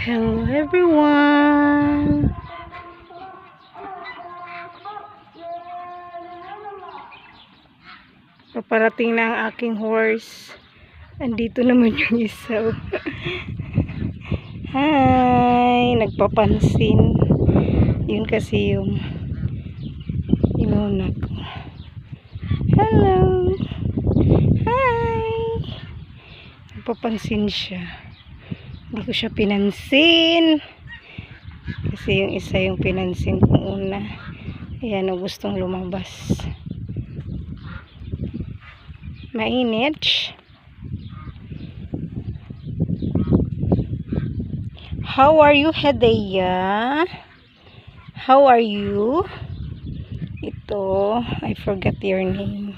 Hello everyone! Paparating na ang aking horse. Andito naman yung isa. Hi! Nagpapansin. Yun kasi yung inuna ko. Hello! Hi! Nagpapansin siya. Hindi ko siya pinansin. Kasi yung isa yung pinansin kong una. Ayan o, gustong lumabas. Mainit. How are you, Hedaya? How are you? Ito, I forgot your name.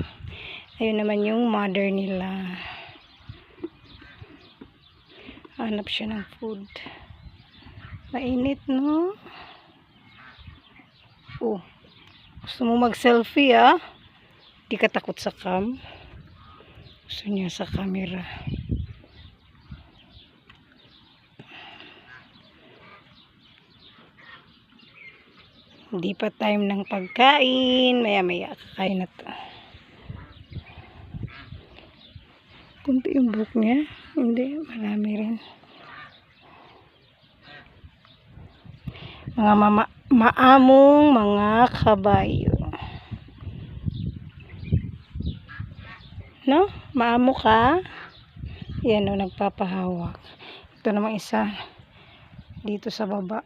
Ayun naman yung mother nila. Hanap siya ng food. Mainit, no? Oh, gusto mo mag-selfie, ah? Di ka takot sa cam? Gusto niya sa camera. Hindi pa time ng pagkain. Maya-maya kakain na to. Kunti yung buhok niya. Hindi, marami rin. Mga maamong mga kabayo. No? Maamo ka? Yan o, nagpapahawak. Ito namang isa dito sa baba.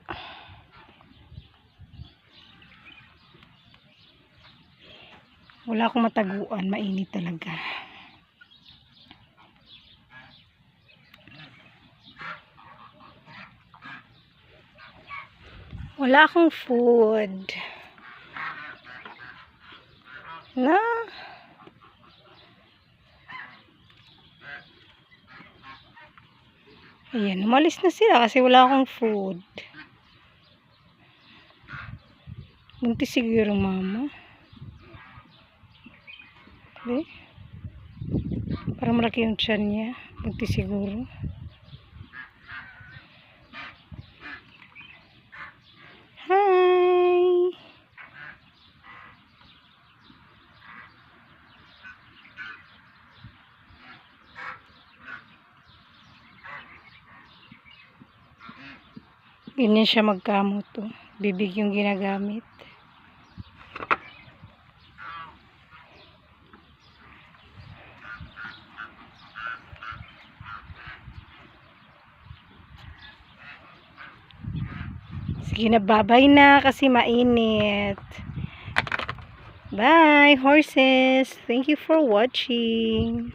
Wala akong mataguan. Mainit talaga. Wala akong food. Na? Ayan, umalis na sila kasi wala akong food. Buntis siguro mama. Okay. Para malaki yung tiyan niya. Buntis siguro. Hi! Ganyan siya magkamot to. Bibig yung ginagamit. Sige na, babay na kasi mainit. Bye, horses. Thank you for watching.